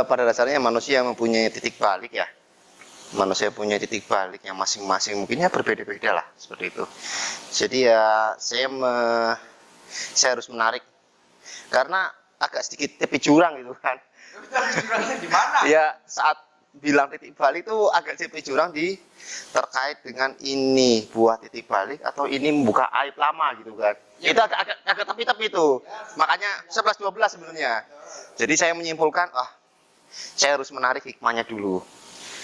pada dasarnya manusia mempunyai titik balik ya. Manusia punya titik balik yang masing-masing mungkin ya berbeda-beda lah seperti itu. Jadi ya saya harus menarik karena agak sedikit tepi jurang gitu kan. Jurangnya di mana? Ya saat bilang titik balik itu agak tepi jurang terkait dengan ini buah titik balik atau ini membuka aib lama gitu kan. Ya. Itu agak tepi-tepi itu. Makanya 11-12 sebenarnya. Jadi saya menyimpulkan, saya harus menarik hikmahnya dulu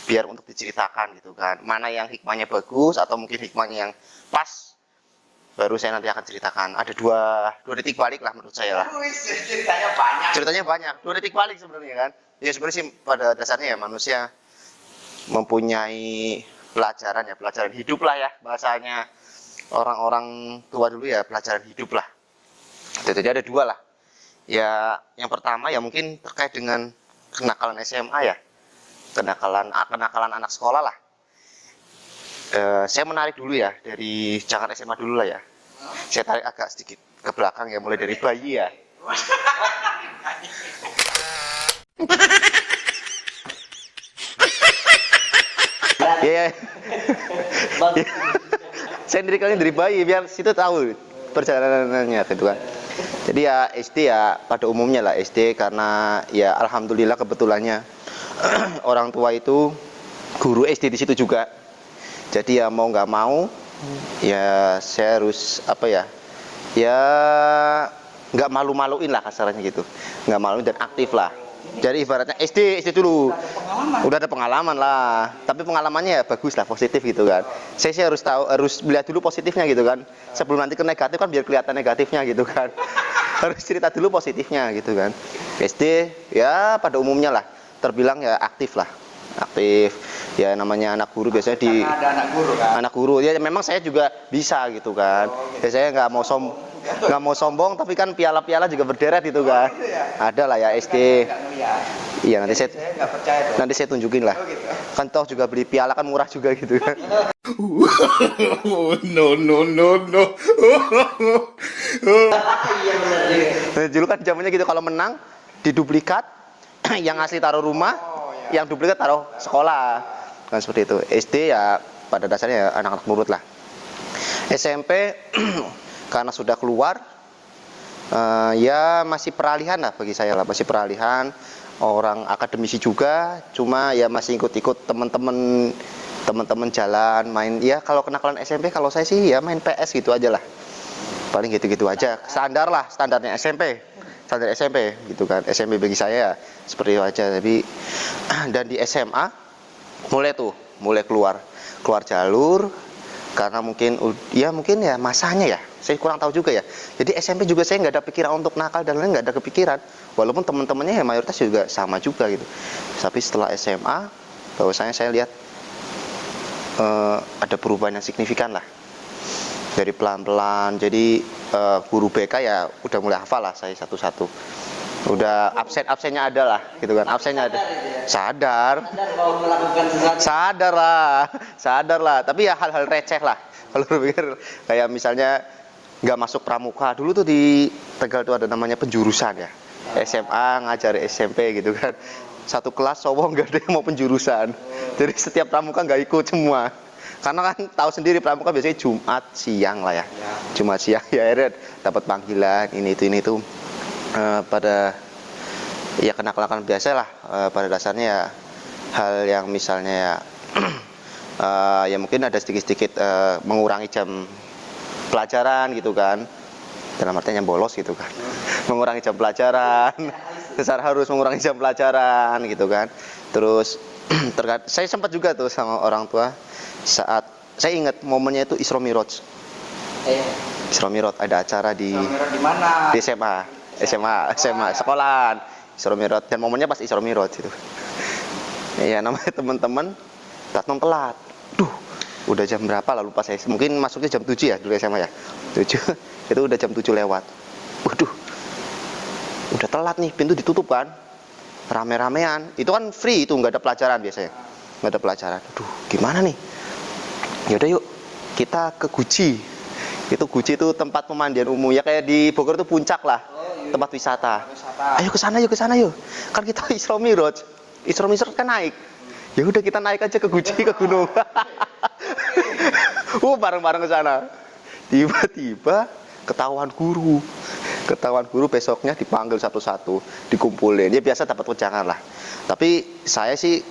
biar untuk diceritakan gitu kan. Mana yang hikmahnya bagus atau mungkin hikmahnya yang pas, baru saya nanti akan ceritakan. Ada dua titik balik lah menurut saya lah. Ceritanya banyak. 2 titik balik sebenarnya kan. Ya sebenarnya sih pada dasarnya ya manusia mempunyai pelajaran hidup lah ya bahasanya orang-orang tua dulu ya, pelajaran hidup lah. Jadi ada 2 lah. Ya yang pertama ya mungkin terkait dengan kenakalan SMA ya. Kenakalan anak sekolah lah. Saya menarik dulu ya dari jangan SMA dulu lah ya. Saya tarik agak sedikit ke belakang ya, mulai dari bayi ya. Ya. Saya dirikannya dari bayi biar situ tahu perjalanannya gitu kan. Jadi ya SD ya pada umumnya lah SD, karena ya alhamdulillah kebetulannya orang tua itu guru SD di situ juga. Jadi ya mau nggak mau ya saya harus ya nggak malu-maluin lah kasarnya gitu, nggak maluin dan aktif lah. Jadi ibaratnya SD dulu udah ada pengalaman lah, tapi pengalamannya ya bagus lah, positif gitu kan. Saya harus melihat dulu positifnya gitu kan, sebelum nanti ke negatif kan, biar kelihatan negatifnya gitu kan. Harus cerita dulu positifnya gitu kan. SD ya pada umumnya lah terbilang ya aktif ya, namanya anak guru biasanya ada anak guru kan? Ya memang saya juga bisa gitu kan. Ya saya nggak mau sombong tapi kan piala-piala juga berderet gitu kan. Gitu ya? Ada lah ya SD. Iya nanti saya nggak percaya dong. nanti saya tunjukin lah. Gitu. Kan toh juga beli piala kan murah juga gitu kan. No. Iya benar. Dulu kan zamannya gitu, kalau menang diduplikat, yang asli taruh rumah, yang duplikat taruh sekolah. Kan seperti itu. SD ya pada dasarnya ya anak-anak nurut lah. SMP karena sudah keluar ya masih peralihan lah bagi saya lah, masih peralihan, orang akademisi juga, cuma ya masih ikut-ikut teman-teman jalan main. Ya kalau kenakalan SMP kalau saya sih ya main PS gitu aja lah. Paling gitu-gitu aja. Standarnya SMP. Standar SMP gitu kan. SMP bagi saya seperti itu aja. Tapi dan di SMA mulai keluar jalur, karena mungkin ya masanya ya. Saya kurang tahu juga ya. Jadi SMP juga saya nggak ada pikiran untuk nakal dan lain, nggak ada kepikiran. Walaupun teman-temannya ya mayoritas juga sama juga gitu. Tapi setelah SMA, bahwasanya saya lihat ada perubahan yang signifikan lah. Dari pelan-pelan, jadi guru BK ya udah mulai hafal lah saya satu-satu. Udah absennya ada lah gitu kan, absennya ada. Sadar Mau melakukan sesuatu. Sadar lah. Tapi ya hal-hal receh lah. Kalau berpikir kayak misalnya nggak masuk pramuka. Dulu tuh di Tegal tuh ada namanya penjurusan ya. SMA ngajar SMP gitu kan. Satu kelas cowok nggak ada yang mau penjurusan. Jadi setiap pramuka nggak ikut semua. Karena kan tahu sendiri pramuka biasanya Jumat siang lah ya. Jumat siang ya akhirnya dapat panggilan ini itu. Pada ya kenakalan biasa lah, pada dasarnya ya hal yang misalnya ya ya mungkin ada sedikit mengurangi jam pelajaran gitu kan, dalam artinya bolos gitu kan. Mengurangi jam pelajaran, besar harus mengurangi jam pelajaran gitu kan. Terus saya sempat juga tuh sama orang tua saat saya ingat momennya itu Isra Miraj. Isra Miraj ada acara di mana? Di SMA sekolahan Isra Miraj, dan momennya pas Isra Miraj itu. Ya namanya teman-teman datang telat. Udah jam berapa lah lupa saya. Mungkin masuknya jam 7 ya dulu SMA ya. 7. Itu udah jam 7 lewat. Waduh. Udah telat nih, pintu ditutup kan. Rame-ramean. Itu kan free, itu nggak ada pelajaran biasanya. Nggak ada pelajaran. Aduh, gimana nih? Yaudah yuk, kita ke Guci. Itu Guci itu tempat pemandian umum ya, kayak di Bogor itu Puncak lah. tempat wisata. Wisata. Ayo ke sana yuk, ke sana yuk. Kan kita Isra Mi'raj. Isra Mi'raj kan naik. Ya udah kita naik aja ke Guji, ke gunung. Bareng-bareng ke sana. Tiba-tiba ketahuan guru. Ketahuan guru, besoknya dipanggil satu-satu, dikumpulin. Ya biasa dapat wejangan lah. Tapi saya sih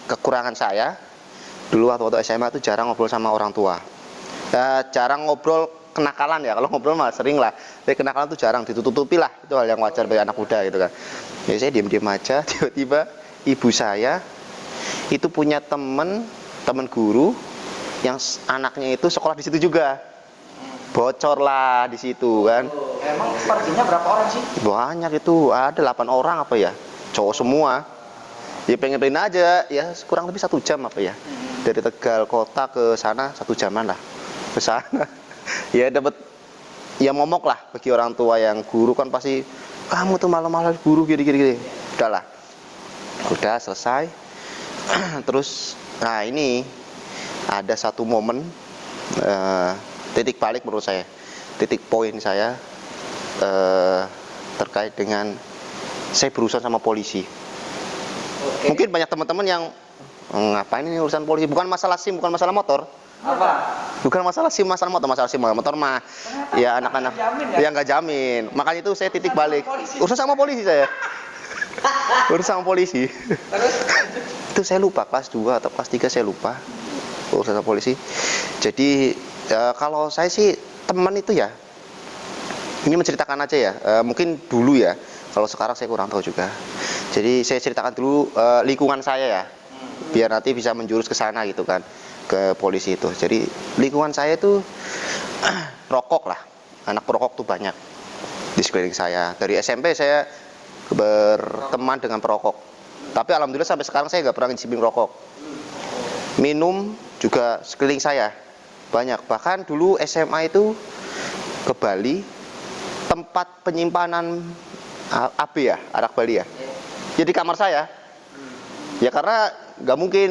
kekurangan saya dulu waktu SMA itu jarang ngobrol sama orang tua. Jarang ngobrol kenakalan ya. Kalau ngobrol mah sering lah. Tapi kenakalan tuh jarang, ditutupi lah. Itu hal yang wajar bagi anak muda gitu kan. Jadi saya diam-diam aja. Tiba-tiba ibu saya itu punya temen guru yang anaknya itu sekolah di situ juga. Bocor lah di situ kan. Emang perginya berapa orang sih? Banyak itu, ada 8 orang apa ya, cowok semua. Ya pengen aja, ya kurang lebih 1 jam apa ya. Dari Tegal kota ke sana 1 jaman lah ke sana. Ya dapat ya momok lah bagi orang tua yang guru kan pasti kamu tuh malam-malam guru gini. Udahlah, udah selesai. Terus, nah ini ada satu momen titik balik menurut saya, titik poin saya terkait dengan saya berurusan sama polisi. Oke. Mungkin banyak teman-teman yang ngapain ini urusan polisi, bukan masalah SIM, bukan masalah motor. Apa? Bukan masalah SIM, masalah motor mah ya anak-anak Jamin ya? ya nggak jamin. Makanya itu saya titik balik. Urusan sama polisi saya. Urusan sama polisi. Terus? Itu saya lupa kelas 2 atau kelas 3 saya lupa. Urusan sama polisi. Jadi kalau saya sih teman itu ya, ini menceritakan aja ya, mungkin dulu ya, kalau sekarang saya kurang tahu juga. Jadi saya ceritakan dulu lingkungan saya ya, biar nanti bisa menjurus ke sana gitu kan, ke polisi itu. Jadi lingkungan saya itu rokok lah, anak perokok tuh banyak di sekeliling saya. Dari SMP saya berteman dengan perokok, tapi alhamdulillah sampai sekarang saya nggak pernah ngicipin rokok. Minum juga sekeliling saya banyak. Bahkan dulu SMA itu ke Bali, tempat penyimpanan AB ya, anak Bali ya. Jadi kamar saya. Ya karena nggak mungkin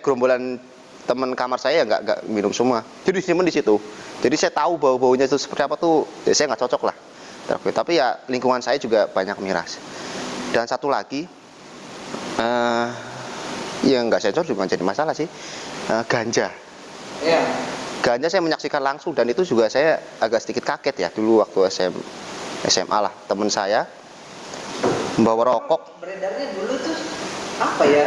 gerombolan teman kamar saya nggak minum semua. Jadi disimpan di situ. Jadi saya tahu bau-baunya itu seperti apa tuh. Ya saya nggak cocok lah. Tapi ya lingkungan saya juga banyak miras. Dan satu lagi, yang nggak saya cocok juga jadi masalah sih, ganja. Iya. Ganja saya menyaksikan langsung dan itu juga saya agak sedikit kaget ya dulu waktu SMA lah, teman saya membawa rokok. Beredarnya dulu tuh apa ya?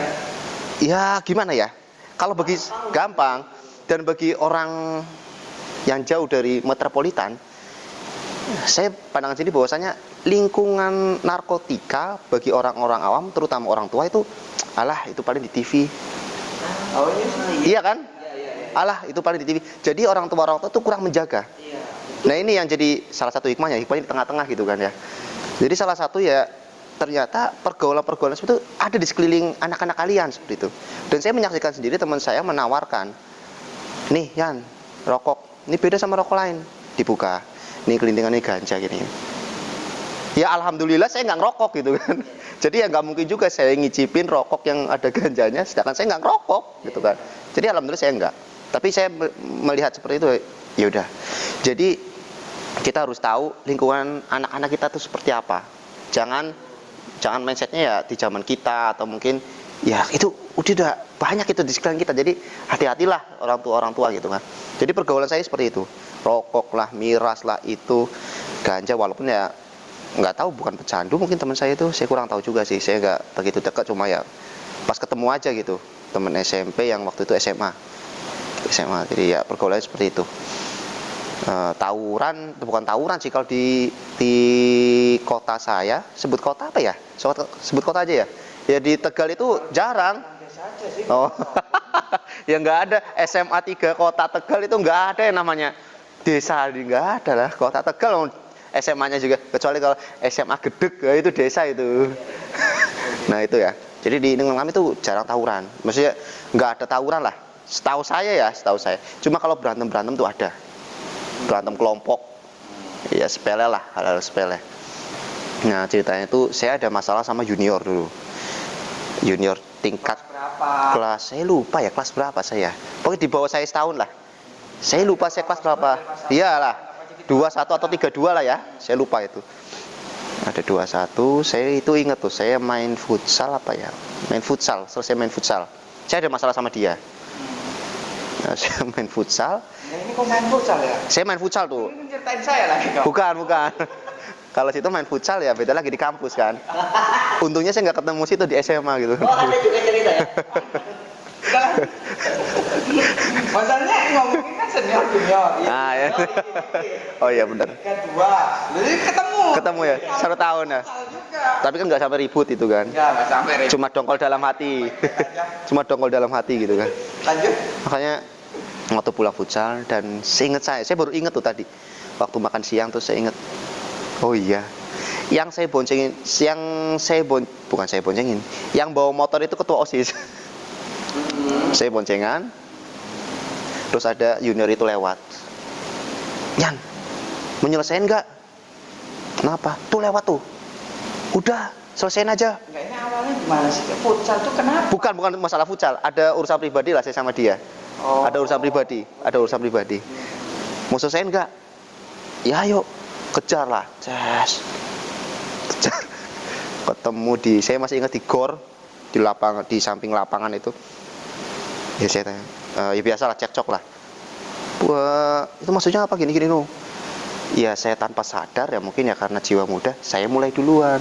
Ya gimana ya? Kalau bagi gampang dan bagi orang yang jauh dari metropolitan, saya pandangan sini bahwasanya lingkungan narkotika bagi orang-orang awam, terutama orang tua itu, alah itu paling di TV. Oh iya. Iya kan? Iya. Alah itu paling di TV. Jadi orang tua itu kurang menjaga. Iya. Nah ini yang jadi salah satu hikmahnya di tengah-tengah gitu kan ya. Jadi salah satu ya ternyata pergaulan-pergaulan seperti itu ada di sekeliling anak-anak kalian seperti itu. Dan saya menyaksikan sendiri teman saya menawarkan, nih Yan, rokok, ini beda sama rokok lain, dibuka, ini kelintingannya ganja gini. Ya alhamdulillah saya nggak ngerokok gitu kan. Jadi ya nggak mungkin juga saya ngicipin rokok yang ada ganjanya, sedangkan saya nggak ngerokok gitu kan. Jadi alhamdulillah saya nggak. Tapi saya melihat seperti itu, ya udah. Jadi kita harus tahu lingkungan anak-anak kita tuh seperti apa. Jangan mindsetnya ya di zaman kita atau mungkin ya itu udah banyak itu di sekeliling kita. Jadi hati-hatilah orang tua gitu kan. Jadi pergaulan saya seperti itu. Rokok lah, miras lah, itu ganja, walaupun ya nggak tahu, bukan pecandu mungkin teman saya itu, saya kurang tahu juga sih. Saya nggak begitu dekat, cuma ya pas ketemu aja gitu teman SMP yang waktu itu SMA. Jadi ya pergaulannya seperti itu. Tawuran, bukan tawuran sih kalau di kota saya, sebut kota apa ya? Sebut kota aja ya. Ya di Tegal itu jarang. Oh. Ya nggak ada SMA 3 kota Tegal itu nggak ada yang namanya desa, nggak ada lah kota Tegal. SMA-nya juga, kecuali kalau SMA Gedeg ya itu desa itu. Nah itu ya. Jadi di lingkungan kami itu jarang tawuran. Maksudnya nggak ada tawuran lah. Setahu saya. Cuma kalau berantem tuh ada. Berantem kelompok. Ya sepele lah, hal-hal sepele. Nah ceritanya itu saya ada masalah sama junior dulu. Junior tingkat Berapa? kelas, saya lupa ya kelas berapa saya. Pokoknya di bawah saya setahun lah. Saya lupa saya kelas berapa. Iyalah. 21 atau 32 lah ya, saya lupa itu. Ada 2-1. Saya itu inget tuh, saya main futsal apa ya? Main futsal, selesai main futsal. Saya ada masalah sama dia. Nah, saya main futsal. Nah, ini kok main futsal ya? Saya main futsal tuh. Ini menceritain saya lagi kok. Bukan. Kalau situ main futsal ya beda lagi di kampus kan. Untungnya saya nggak ketemu situ di SMA gitu. Oh, ada juga cerita ya? Masalahnya ngomongin kan senior junior. Ah, ya. Oh iya benar. Kedua, jadi ketemu Ya, 1 tahun ya. futsal juga. Tapi kan nggak sampai ribut itu kan. Ya, nggak sampai ribut. Cuma dongkol dalam hati. Cuma dongkol dalam hati gitu kan. Lanjut. Makanya waktu pulang futsal dan seingat saya baru inget tuh tadi waktu makan siang tuh saya inget, oh iya, yang saya boncengin, bukan saya boncengin, yang bawa motor itu ketua OSIS. Saya boncengan, terus ada junior itu lewat, Yan, mau nyelesain nggak? Kenapa? Tuh lewat tuh, udah selesain aja. Enggak, ini awalnya gimana sih? Futsal tuh kenapa? Bukan masalah futsal, ada urusan pribadi lah saya sama dia. Oh. Ada urusan pribadi. Mau selesaiin nggak? Ya ayo, kejar lah. Kejar. Ketemu saya masih ingat di gor, di lapangan, di samping lapangan itu. Ya saya tanya, ya biasalah cekcok lah. Wah, itu maksudnya apa gini no? Ya saya tanpa sadar ya mungkin ya karena jiwa muda, saya mulai duluan.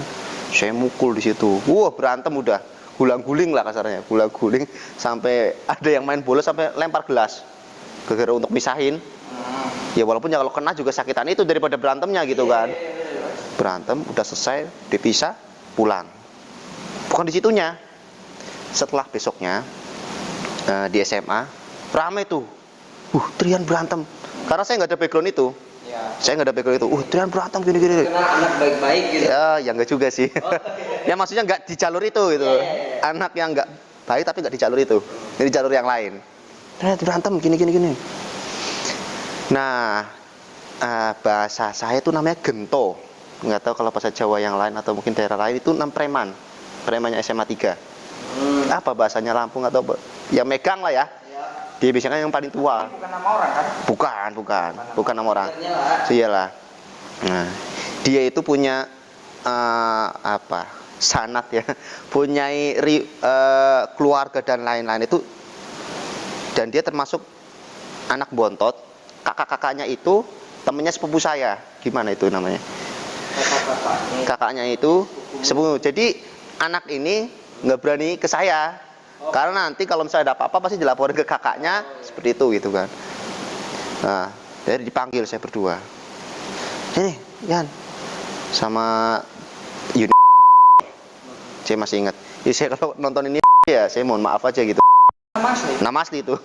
Saya mukul di situ. Wah, berantem udah. Gulang-guling lah kasarnya, gulang-guling sampai ada yang main bola sampai lempar gelas. Gara-gara untuk misahin. Ya walaupun ya kalau kena juga sakitan itu daripada berantemnya gitu kan. Berantem udah selesai, dipisah, pulang. Bukan di situnya. Setelah besoknya di SMA rame tuh. Trian berantem. Karena saya nggak ada background itu. Ya. Saya nggak ada background itu. Trian berantem gini-gini. Karena anak baik-baik gitu. Ya enggak juga sih. Ya maksudnya nggak di jalur itu gitu. Anak yang nggak baik tapi nggak di jalur itu. Ini di jalur yang lain. Berantem gini. Nah, bahasa saya itu namanya gento. Nggak tahu kalau bahasa Jawa yang lain atau mungkin daerah lain itu preman. Premannya SMA 3. Apa bahasanya Lampung atau ya megang lah ya. Dia biasanya yang paling tua. Bukan nama orang kan? Bukan nama orang. Iyalah. Nah, dia itu punya sanat ya, punya keluarga dan lain-lain itu, dan dia termasuk anak bontot. Kakak-kakaknya itu temennya sepupu saya. Gimana itu namanya? Kakaknya itu sepupu. Jadi anak ini nggak berani ke saya. Karena nanti kalau misalnya ada apa-apa pasti dilaporin ke kakaknya, seperti itu gitu kan. Nah, jadi dipanggil saya berdua. Ini, Yan, sama Yuni. Saya masih ingat. Jadi saya kalau nonton ini ya, saya mohon maaf aja gitu. Nama asli itu.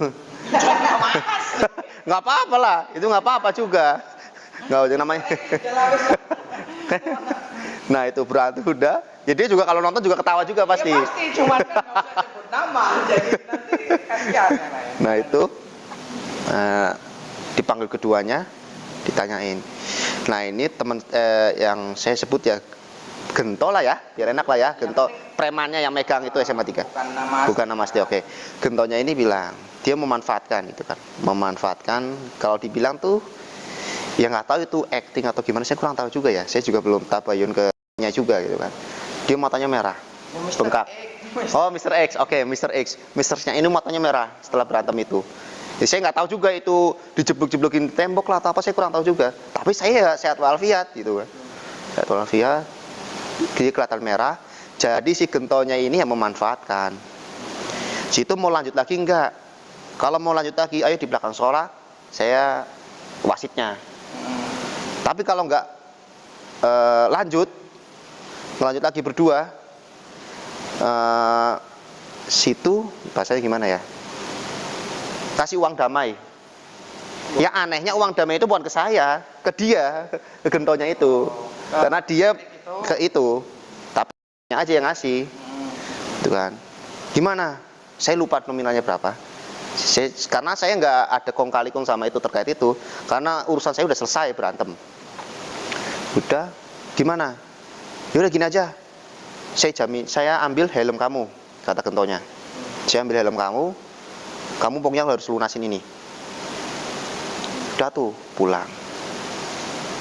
Nggak apa-apa lah, itu nggak apa-apa juga. Nggak usah namanya. Nah itu berantem udah. Jadi dia juga kalau nonton juga ketawa juga pasti. Ya pasti, cuman kan nggak usah sebut nama, jadi nanti kasihan yang lain. Nah itu dipanggil keduanya, ditanyain. Nah ini teman yang saya sebut ya gento lah ya, biar enak lah ya, gento premannya yang megang itu SMA 3. Bukan nama asli, oke. Gentonya ini bilang dia memanfaatkan itu kan, memanfaatkan kalau dibilang tuh ya nggak tahu itu acting atau gimana, saya kurang tahu juga ya. Saya juga belum tabayun ke nya juga gitu kan. Dia matanya merah, bengkak. Oh Mr. X, oke Mr. X. Mr.nya ini matanya merah setelah berantem itu. Ya, saya nggak tahu juga itu dijeblok-jeblokin tembok lah atau apa, saya kurang tahu juga. Tapi saya ya sehat walafiat gitu kan. Sehat walafiat. Dia kelihatan merah. Jadi si gentonya ini yang memanfaatkan. Situ mau lanjut lagi enggak? Kalau mau lanjut lagi, ayo di belakang sekolah, saya wasitnya. Tapi kalau enggak lanjut lagi berdua, situ bahasanya gimana ya? Kasih uang damai. Ya anehnya uang damai itu bukan ke saya, ke dia, ke gentonya itu. Karena dia ke itu, tapi aja yang ngasih. Itu kan. Gimana? Saya lupa nominalnya berapa. Karena saya nggak ada kong kali kong sama itu terkait itu, karena urusan saya udah selesai berantem. Udah, gimana? Ya udah gini aja. Saya jamin, saya ambil helm kamu, kata gentonya. Saya ambil helm kamu pokoknya harus lunasin ini. Udah tuh, pulang.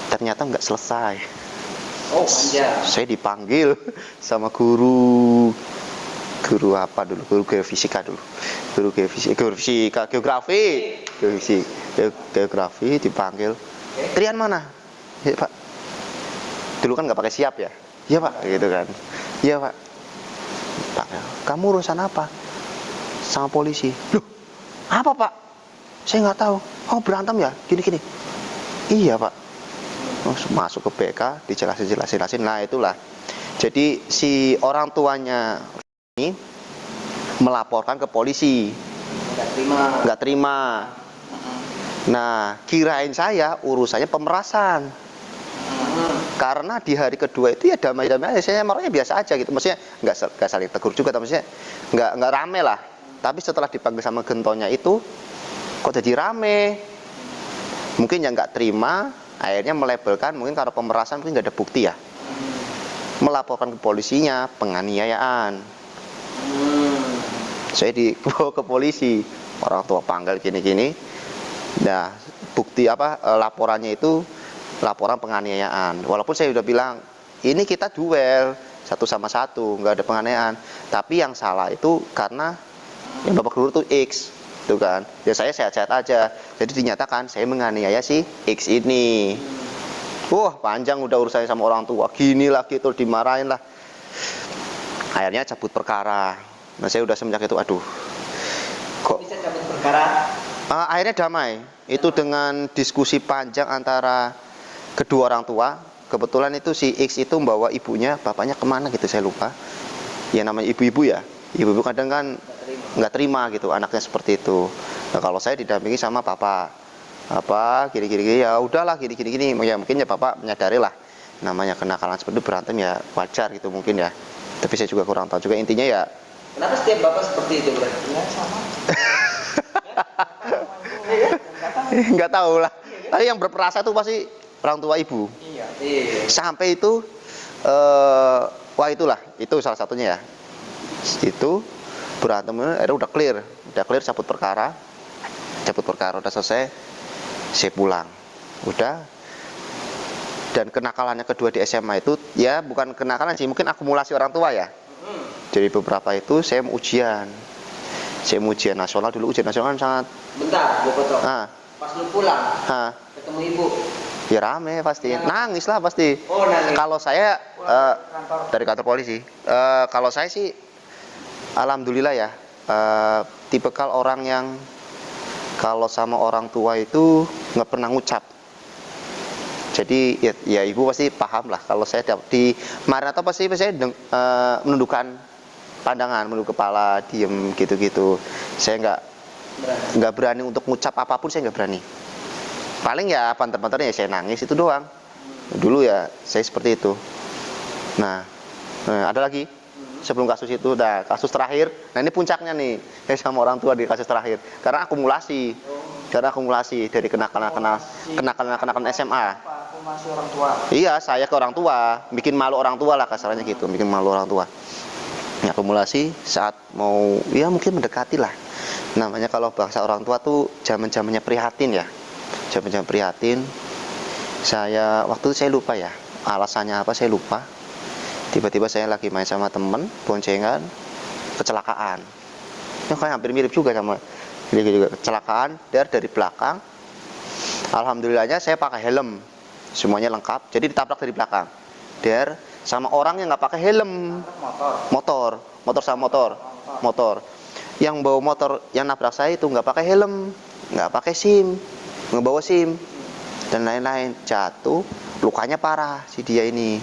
Ternyata nggak selesai. Oh, manja. Saya dipanggil sama guru apa dulu, guru geofisika dulu, guru geofisika, geografi dipanggil. Trian mana? Ya Pak. Dulu kan nggak pakai siap ya. Iya Pak, gitu kan. Iya Pak. Pak, kamu urusan apa? Sama polisi. Loh, apa Pak? Saya nggak tahu. Oh berantem ya? Gini. Iya Pak. Masuk ke BK, dijelasin. Nah itulah. Jadi si orang tuanya ini melaporkan ke polisi. Nggak terima. Nah, kirain saya urusannya pemerasan. Karena di hari kedua itu ya damai-damai aja, saya marahnya biasa aja gitu. Maksudnya nggak saling tegur juga, tapi maksudnya nggak rame lah. Tapi setelah dipanggil sama gentonya itu, kok jadi rame? Mungkin yang nggak terima, akhirnya melabelkan mungkin karena pemerasan mungkin nggak ada bukti ya. Melaporkan ke polisinya penganiayaan. Saya dibawa ke polisi, orang tua panggil gini. Nah, bukti laporannya itu laporan penganiayaan. Walaupun saya udah bilang ini kita duel satu sama satu, nggak ada penganiayaan. Tapi yang salah itu karena yang bapak guru tuh X, tuh kan. Ya saya sehat-sehat aja. Jadi dinyatakan saya menganiaya si X ini. Wah panjang udah urusannya sama orang tua. Gini lagi tuh dimarahin lah. Akhirnya cabut perkara. Nah saya udah semenjak itu aduh. Kok bisa cabut perkara? Akhirnya damai. Itu dengan diskusi panjang antara kedua orang tua. Kebetulan itu si X itu membawa ibunya, bapaknya kemana gitu saya lupa. Ya namanya ibu-ibu ya. Ibu-ibu kadang kan nggak terima gitu anaknya seperti itu. Nah kalau saya didampingi sama papa, gini ya udahlah gini. Ya mungkin ya papa menyadari lah namanya kenakalan seperti itu, berantem ya wajar gitu mungkin ya. Tapi saya juga kurang tahu juga intinya ya. Kenapa setiap bapak seperti itu berarti? Ya sama. Nggak tahu lah. Tapi yang berperasa itu pasti orang tua ibu. Iya. Sampai itu wah itulah itu salah satunya ya. Itu berantem akhirnya udah clear cabut perkara udah selesai, saya pulang udah. Dan kenakalannya kedua di SMA itu ya bukan kenakalan sih, mungkin akumulasi orang tua ya. Jadi beberapa itu saya mau ujian nasional dulu, ujian nasional kan sangat. Bentar, gue potong. Pas lu pulang, ketemu ibu. Ya rame pasti, nangis lah pasti. Oh nangis. Kalau saya dari kantor polisi, kalau saya sih alhamdulillah ya, tipikal orang yang kalau sama orang tua itu nggak pernah ngucap. Jadi ya ibu pasti paham lah kalau saya di marah atau pasti saya menundukkan pandangan, menunduk kepala, diem gitu. Saya nggak berani untuk ngucap apapun, saya nggak berani. Paling ya panter-panternya ya saya nangis itu doang. Dulu ya saya seperti itu. Nah ada lagi sebelum kasus itu, kasus terakhir. Nah ini puncaknya nih, saya sama orang tua di kasus terakhir. Karena akumulasi dari kenakalan SMA. Masih orang tua. Iya, saya ke orang tua, bikin malu orang tua lah kasarnya gitu, bikin malu orang tua. Ya, akumulasi saat mau, ya mungkin mendekati lah. Namanya kalau bahasa orang tua tuh zaman-zamannya prihatin ya. Zaman-zaman prihatin. Waktu itu saya lupa ya, alasannya apa saya lupa. Tiba-tiba saya lagi main sama temen, boncengan, kecelakaan. Ya kayak hampir mirip juga sama juga kecelakaan dari belakang. Alhamdulillahnya saya pakai helm. Semuanya lengkap, jadi ditabrak dari belakang. Sama orang yang nggak pakai helm. Motor sama motor. Yang bawa motor, yang nabrak saya itu nggak pakai helm, nggak pakai SIM, nggak bawa SIM, dan lain-lain. Jatuh, lukanya parah si dia ini.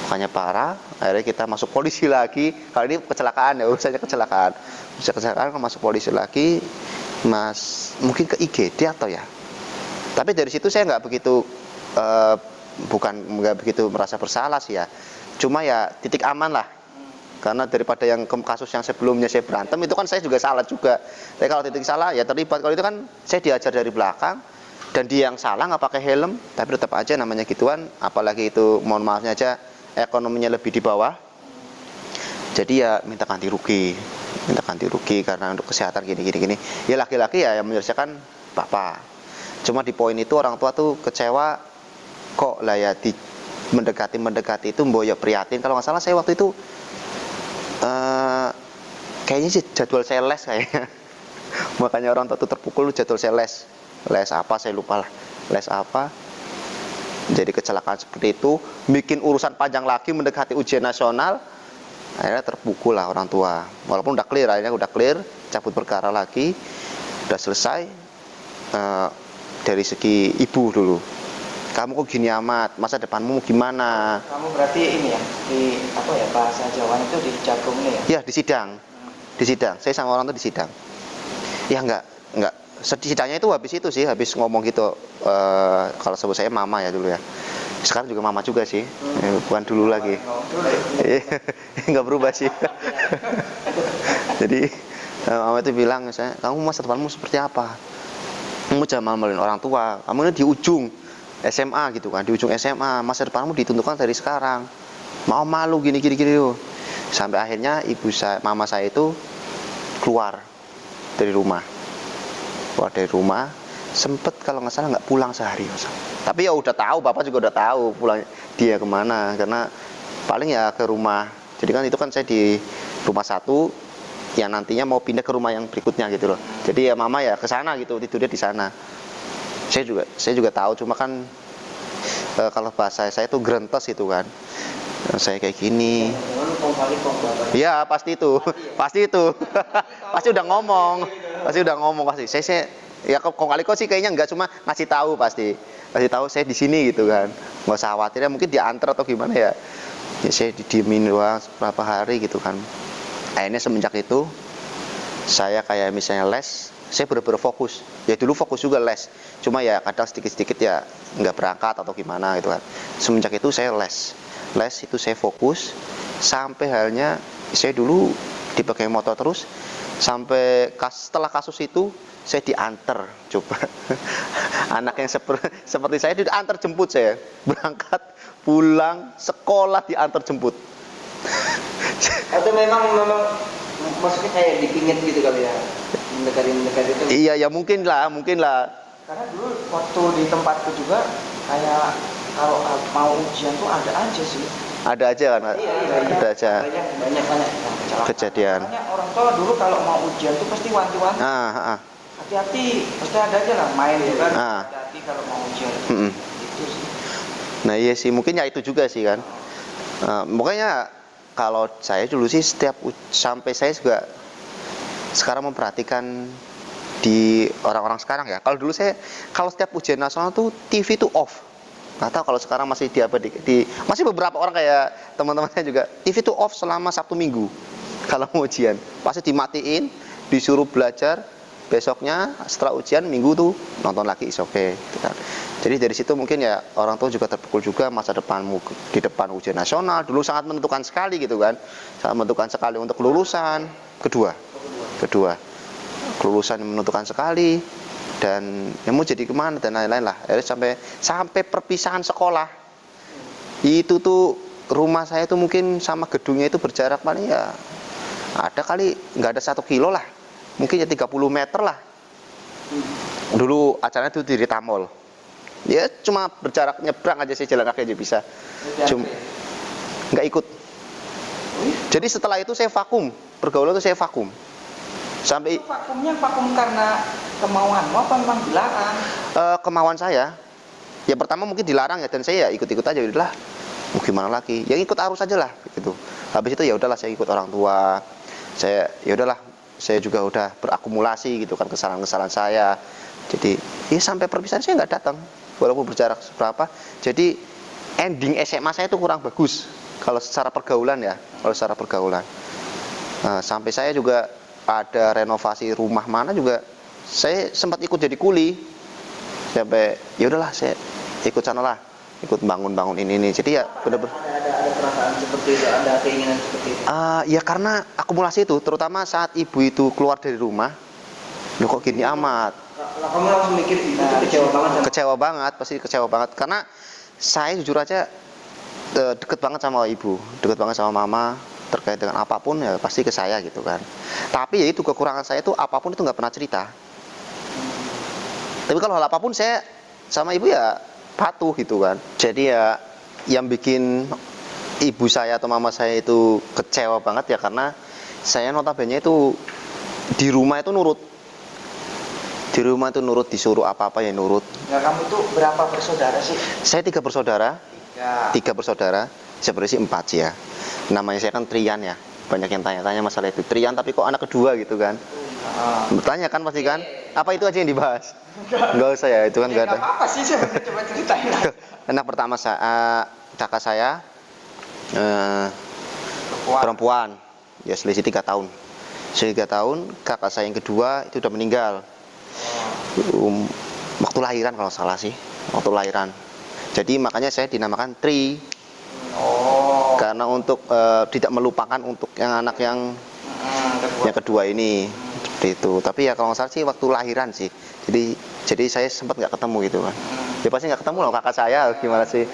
Lukanya parah, akhirnya kita masuk polisi lagi. Kali ini kecelakaan ya, urusannya kecelakaan. Masuk polisi lagi, mungkin ke IGD atau ya. Tapi dari situ saya nggak begitu begitu merasa bersalah sih ya. Cuma ya titik aman lah. Karena daripada yang kasus yang sebelumnya saya berantem itu kan saya juga salah juga. Tapi kalau titik salah ya terlibat. Kalau itu kan saya diajar dari belakang dan dia yang salah nggak pakai helm, tapi tetap aja namanya gituan. Apalagi itu mohon maafnya aja ekonominya lebih di bawah. Jadi ya minta ganti rugi karena untuk kesehatan gini. Ya laki-laki ya yang menyelesaikan bapak. Cuma di poin itu orang tua tuh kecewa kok lah ya mendekati itu mboyok prihatin. Kalau nggak salah saya waktu itu kayaknya sih jadwal saya les kayaknya. Makanya orang tua tuh terpukul, jadwal saya les apa saya lupa lah, les apa. Jadi kecelakaan seperti itu, bikin urusan panjang lagi mendekati ujian nasional, akhirnya terpukul lah orang tua. Walaupun udah clear, akhirnya udah clear, cabut perkara lagi, udah selesai. Dari segi ibu dulu, kamu kok gini amat, masa depanmu gimana? Kamu berarti ini ya, di apa ya, bahasa Jawa itu di jagung ini ya? Ya di sidang, saya sama orang tuh di sidang. Ya enggak, sidangnya itu habis itu sih, habis ngomong gitu. Kalau sebut saya mama ya dulu ya. Sekarang juga mama juga sih, bukan dulu lagi. Nggak berubah sih. Jadi mama itu bilang, saya, kamu masa depanmu seperti apa? Kamu jangan malu-maluin orang tua. Kamu ini di ujung SMA gitu kan, di ujung SMA, masa depanmu ditentukan dari sekarang. Mau malu gini. Sampai akhirnya mama saya itu keluar dari rumah. Sempet kalau nggak salah nggak pulang sehari. Tapi ya udah tahu, bapak juga udah tahu pulang dia kemana, karena paling ya ke rumah. Jadi kan itu kan saya di rumah satu, yang nantinya mau pindah ke rumah yang berikutnya gitu loh. Jadi ya mama ya ke sana gitu, tidurnya di sana. Saya juga tahu, cuma kan kalau bahasa saya itu grentes itu kan. Saya kayak gini. Iya, pasti itu. Pasti udah ngomong. Saya ya kong kali kok sih kayaknya enggak, cuma ngasih tahu pasti. Kasih tahu saya di sini gitu kan. Enggak usah khawatir ya, mungkin diantar atau gimana ya. Ya saya didiemin doang beberapa hari gitu kan. Akhirnya semenjak itu saya kayak misalnya les, saya benar-benar fokus. Ya dulu fokus juga les, cuma ya kadang sedikit-sedikit ya nggak berangkat atau gimana gitu kan. Semenjak itu saya les itu saya fokus, sampai halnya saya dulu dipakai motor terus, sampai setelah kasus itu saya diantar, coba. Anak yang seperti saya diantar jemput, saya berangkat pulang sekolah diantar jemput. Atau memang maksudnya kayak dipingit gitu kali ya, mendekati itu. Iya ya mungkin lah. Karena dulu waktu di tempatku juga kayak kalau mau ujian tuh ada aja sih. Ada aja kan? Iya. Ada aja. Banyak Kejadian. Makanya orang tua dulu kalau mau ujian tuh pasti wanti-wanti. Hati-hati, pasti ada aja lah main ya kan. Hati-hati kalau mau ujian. Itu sih. Nah iya sih, mungkin ya itu juga sih kan. Makanya kalau saya dulu sih sampai saya juga sekarang memperhatikan di orang-orang sekarang ya. Kalau dulu saya, kalau setiap ujian nasional tuh TV tuh off. Nggak tahu kalau sekarang masih masih beberapa orang kayak teman-teman saya juga, TV tuh off selama Sabtu Minggu. Kalau mau ujian pasti dimatiin, disuruh belajar. Besoknya setelah ujian Minggu tuh nonton lagi, is okay, gitu kan. Jadi dari situ mungkin ya orang tua juga terpukul juga, masa depanmu di depan ujian nasional dulu sangat menentukan sekali gitu kan. Sangat menentukan sekali untuk kelulusan kedua. Kelulusan yang menentukan sekali, dan yang mau jadi kemana dan lain-lain lah. Sampai perpisahan sekolah. Itu tuh rumah saya tuh mungkin sama gedungnya itu berjarak paling ya ada kali nggak ada 1 kilo lah. Mungkin ya 30 meter lah. Dulu acaranya itu di Tamol. Ya cuma berjarak nyebrang aja sih, jalan kaki aja bisa. Cuma nggak ikut. Jadi setelah itu saya vakum, pergaulan itu saya vakum. Sampai vakum karena kemauanmu apa memang dilarang? Kemauan saya. Ya pertama mungkin dilarang ya, dan saya ya ikut-ikut aja udahlah. Mau gimana lagi? Ya ikut arus aja lah gitu. Habis itu ya udahlah saya ikut orang tua. Saya juga udah berakumulasi gitu kan kesalahan-kesalahan saya. Jadi ya sampai perpisahan saya nggak datang, walaupun berjarak seberapa. Jadi ending SMA saya itu kurang bagus kalau secara pergaulan ya. Sampai saya juga ada renovasi rumah mana juga saya sempat ikut jadi kuli. Sampai ya udahlah saya ikut sana lah, ikut bangun ini. Jadi ya benar-benar ada perasaan seperti itu, ada keinginan seperti itu. Ya karena akumulasi itu, terutama saat ibu itu keluar dari rumah, loh kok gini amat. Kamu langsung mikir itu kecewa banget. Pasti kecewa banget. Karena saya jujur aja deket banget sama ibu, deket banget sama mama, terkait dengan apapun ya pasti ke saya gitu kan. Tapi ya itu kekurangan saya itu apapun itu nggak pernah cerita. Tapi kalau hal apapun saya sama ibu ya patuh gitu kan. Jadi ya yang bikin ibu saya atau mama saya itu kecewa banget ya karena saya notabene itu di rumah itu nurut. Di rumah itu nurut, disuruh apa-apa ya nurut. Nah, kamu tuh berapa bersaudara sih? Saya 3 bersaudara. Ya. 3 bersaudara. Sebenarnya sih 4 sih ya. Namanya saya kan Trian ya. Banyak yang tanya-tanya masalah itu. Trian tapi kok anak kedua gitu kan. Bertanya kan pasti kan. Apa itu aja yang dibahas? Enggak usah ya, itu kan enggak ada. Enggak apa-apa sih sebenarnya, coba ceritain aja. Anak pertama kakak saya perempuan. Ya selisih 3 tahun. Selisih 3 tahun, kakak saya yang kedua itu udah meninggal. Waktu lahiran kalau salah sih. Waktu lahiran. Jadi makanya saya dinamakan Tri. Karena untuk tidak melupakan untuk yang anak yang kedua ini seperti itu. Tapi ya kalau nggak salah sih waktu lahiran sih. Jadi saya sempat nggak ketemu gitu kan. Ya pasti nggak ketemu loh kakak saya gimana sih.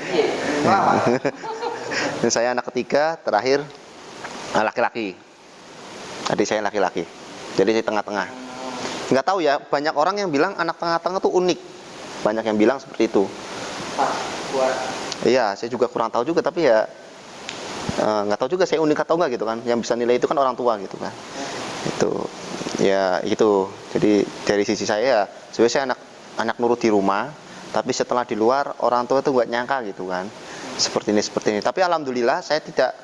Dan saya anak ketiga terakhir laki-laki. Adik saya laki-laki. Jadi saya tengah-tengah. Nggak tahu ya, banyak orang yang bilang anak tengah-tengah tuh unik. Banyak yang bilang seperti itu. Iya, saya juga kurang tahu juga, tapi ya nggak tahu juga saya unik atau enggak gitu kan. Yang bisa nilai itu kan orang tua gitu kan. Itu ya itu. Jadi dari sisi saya ya, sebenarnya saya anak nurut di rumah, tapi setelah di luar orang tua itu nggak nyangka gitu kan. Seperti ini. Tapi alhamdulillah saya tidak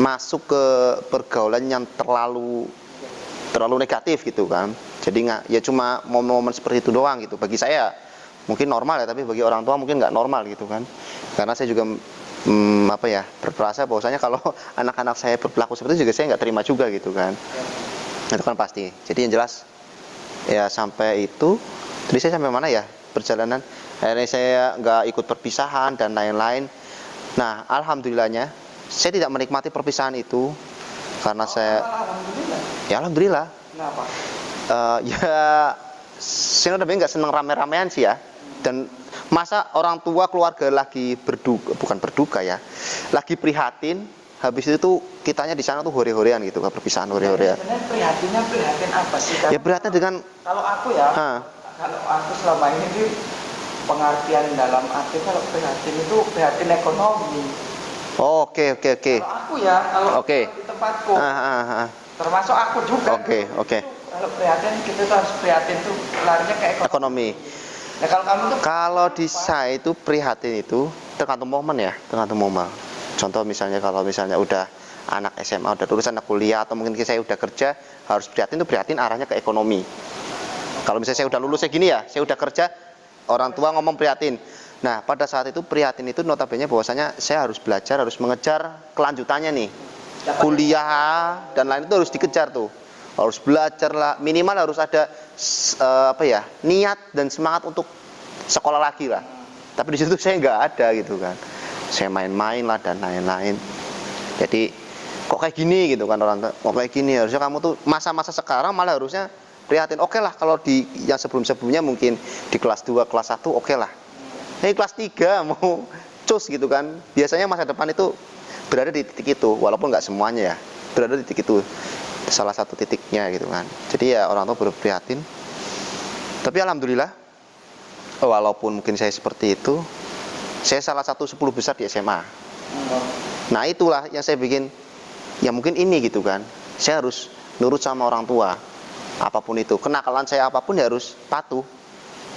masuk ke pergaulan yang terlalu negatif gitu kan. Jadi nggak, ya cuma momen-momen seperti itu doang gitu. Bagi saya mungkin normal ya, tapi bagi orang tua mungkin nggak normal gitu kan. Karena saya juga berperasa bahwasanya kalau anak-anak saya berperilaku seperti itu juga saya nggak terima juga gitu kan. Itu kan pasti. Jadi yang jelas ya sampai itu. Jadi saya sampai mana ya perjalanan. Akhirnya saya nggak ikut perpisahan dan lain-lain. Nah alhamdulillahnya saya tidak menikmati perpisahan itu karena alhamdulillah. Kenapa? Saya udah nggak seneng rame-ramean sih ya. Dan masa orang tua keluarga lagi bukan berduka ya, lagi prihatin, habis itu kitanya di sana tuh hore-horean gitu, perpisahan hore-horean. Sebenarnya prihatin apa sih? Ya prihatin dengan kalau aku ya, kalau aku selama ini di pengertian dalam arti kalau prihatin itu prihatin ekonomi. Oke. Kalau aku ya, di tempatku, termasuk aku juga. Oke. Kalau prihatin kita tuh harus prihatin tuh larinya ke ekonomi. Nah kalau kamu tuh kalau di saya itu prihatin itu tergantung momen ya, tergantung momen. Contoh misalnya kalau misalnya udah anak SMA, udah lulus, anak kuliah, atau mungkin saya udah kerja, harus prihatin arahnya ke ekonomi. Kalau misalnya saya udah lulus kayak gini ya, saya udah kerja, orang tua ngomong prihatin. Nah pada saat itu prihatin itu notabene bahwasanya saya harus belajar, harus mengejar kelanjutannya nih. Kuliah dan lain itu harus dikejar tuh. Harus belajar lah, minimal harus ada niat dan semangat untuk sekolah lagi lah. Tapi di situ saya nggak ada gitu kan. Saya main-main lah dan lain-lain. Jadi kok kayak gini gitu kan orang tua. Kok kayak gini, harusnya kamu tuh masa-masa sekarang malah harusnya prihatin. Oke lah kalau di yang sebelum-sebelumnya mungkin di kelas 2, kelas 1 oke lah. Ini kelas 3 mau cus gitu kan. Biasanya masa depan itu berada di titik itu, walaupun nggak semuanya ya. Berada di titik itu. Salah satu titiknya gitu kan. Jadi ya orang tua berprihatin. Tapi alhamdulillah walaupun mungkin saya seperti itu, saya salah satu 10 besar di SMA. Nah itulah yang saya bikin, ya mungkin ini gitu kan. Saya harus nurut sama orang tua. Apapun itu, kenakalan saya apapun ya harus patuh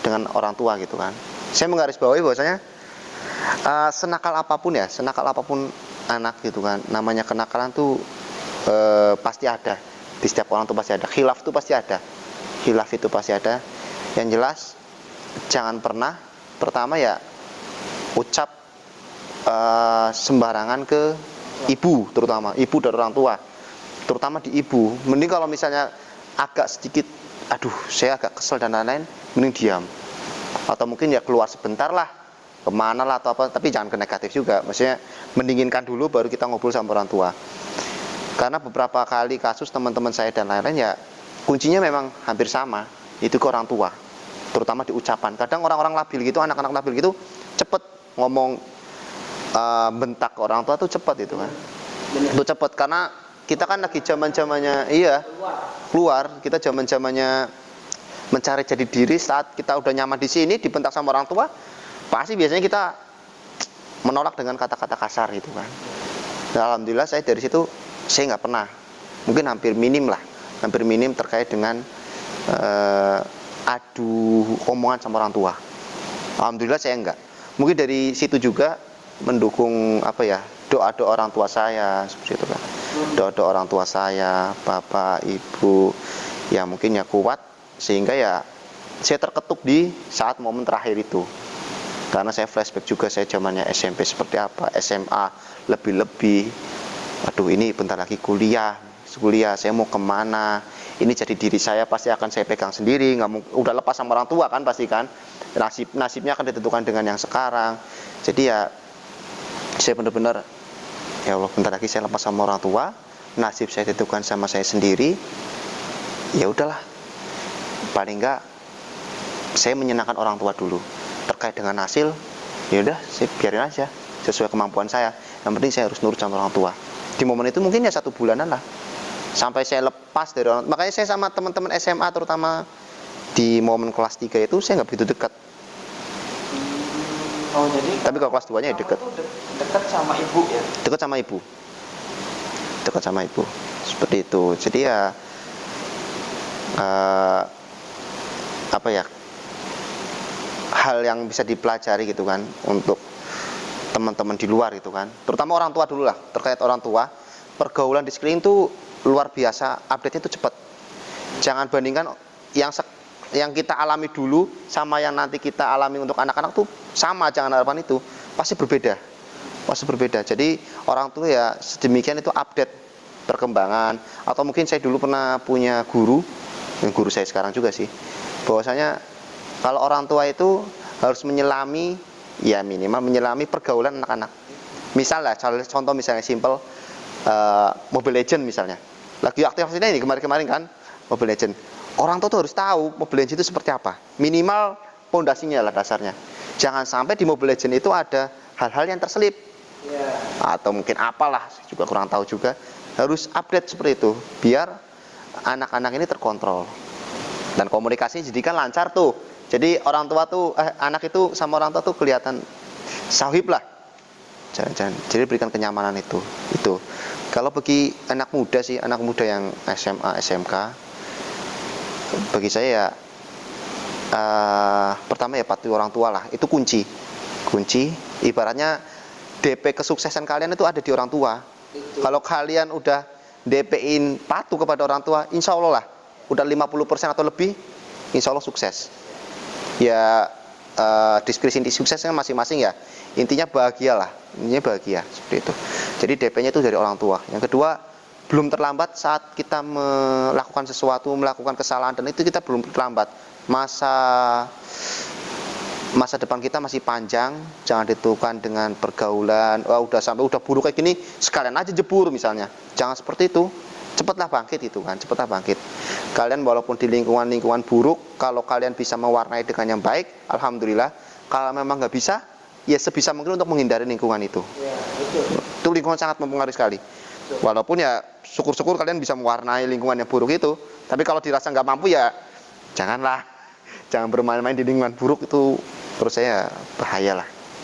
dengan orang tua gitu kan. Saya menggarisbawahi bahwasanya senakal apapun anak gitu kan. Namanya kenakalan tuh pasti ada. Di setiap orang tuh pasti ada. Khilaf itu pasti ada. Yang jelas jangan pernah pertama ya ucap sembarangan ke ibu, terutama ibu dan orang tua, terutama di ibu. Mending kalau misalnya agak sedikit saya agak kesel dan lain-lain, mending diam, atau mungkin ya keluar sebentar lah, kemana lah atau apa, tapi jangan ke negatif juga. Maksudnya mendinginkan dulu baru kita ngobrol sama orang tua. Karena beberapa kali kasus teman-teman saya dan lain-lain ya kuncinya memang hampir sama, itu ke orang tua, terutama di ucapan. Kadang orang-orang labil gitu, anak-anak labil gitu cepet ngomong bentak ke orang tua tuh cepet itu kan. Itu cepet karena kita kan lagi zaman-zamannya keluar, kita zaman-zamannya mencari jati diri. Saat kita udah nyaman di sini dibentak sama orang tua, pasti biasanya kita menolak dengan kata-kata kasar gitu kan. Nah, alhamdulillah saya dari situ saya nggak pernah, mungkin hampir minim terkait dengan adu omongan sama orang tua. Alhamdulillah saya enggak. Mungkin dari situ juga mendukung apa ya, doa-doa orang tua saya seperti itu kan. Doa-doa orang tua saya, bapak, ibu, ya mungkin ya kuat sehingga ya saya terketuk di saat momen terakhir itu. Karena saya flashback juga saya zamannya SMP seperti apa, SMA lebih-lebih. Aduh ini bentar lagi kuliah saya mau kemana? Ini jadi diri saya pasti akan saya pegang sendiri, nggak mau udah lepas sama orang tua kan pasti kan. Nasibnya akan ditentukan dengan yang sekarang. Jadi ya saya benar-benar ya Allah bentar lagi saya lepas sama orang tua, nasib saya ditentukan sama saya sendiri. Ya udahlah, paling enggak saya menyenangkan orang tua dulu. Terkait dengan hasil, ya udah saya biarin aja sesuai kemampuan saya. Yang penting saya harus nurut sama orang tua. Di momen itu mungkin ya 1 bulanan lah sampai saya lepas dari orang. Makanya saya sama teman-teman SMA terutama di momen kelas 3 itu saya nggak begitu dekat. Oh jadi tapi kalau kelas 2 nya ya dekat. Dekat sama ibu ya? Dekat sama ibu seperti itu. Jadi ya apa ya, hal yang bisa dipelajari gitu kan untuk teman-teman di luar gitu kan, terutama orang tua dulu lah. Terkait orang tua, pergaulan di sekeliling tuh luar biasa, update-nya tuh cepat. Jangan bandingkan yang kita alami dulu sama yang nanti kita alami untuk anak-anak tuh sama, jangan harapan itu pasti berbeda. Jadi orang tua ya sedemikian itu update perkembangan. Atau mungkin saya dulu pernah punya guru, yang guru saya sekarang juga sih, bahwasanya kalau orang tua itu harus menyelami, ya minimal menyelami pergaulan anak-anak. Misalnya, contoh misalnya simple, Mobile Legend misalnya. Lagi aktif-aktifnya ini kemarin-kemarin kan, Mobile Legend. Orang tua tuh harus tahu Mobile Legend itu seperti apa. Minimal pondasinya lah dasarnya. Jangan sampai di Mobile Legend itu ada hal-hal yang terselip. Atau mungkin apalah, juga kurang tahu juga. Harus update seperti itu, biar anak-anak ini terkontrol. Dan komunikasi jadi kan lancar tuh. Jadi orang tua tuh, anak itu sama orang tua tuh kelihatan sahib lah. Jadi berikan kenyamanan itu. Kalau bagi anak muda sih, anak muda yang SMA, SMK, bagi saya ya pertama ya patuhi orang tua lah. Itu kunci. Ibaratnya DP kesuksesan kalian itu ada di orang tua. Kalau kalian udah DP-in patuh kepada orang tua, insya Allah lah, udah 50% atau lebih, insya Allah sukses. Ya diskresi suksesnya masing-masing ya. Intinya bahagia seperti itu. Jadi DP-nya itu dari orang tua. Yang kedua, belum terlambat saat kita melakukan sesuatu, melakukan kesalahan, dan itu kita belum terlambat. Masa depan kita masih panjang, jangan ditentukan dengan pergaulan. Udah buruk kayak gini, sekalian aja jebur misalnya. Jangan seperti itu. Cepatlah bangkit itu kan, Kalian walaupun di lingkungan buruk, kalau kalian bisa mewarnai dengan yang baik, alhamdulillah. Kalau memang nggak bisa, ya sebisa mungkin untuk menghindari lingkungan itu. Ya, betul. Itu lingkungan sangat mempengaruhi sekali. Walaupun ya syukur-syukur kalian bisa mewarnai lingkungan yang buruk itu, tapi kalau dirasa nggak mampu ya jangan bermain-main di lingkungan buruk itu, menurut saya bahaya lah.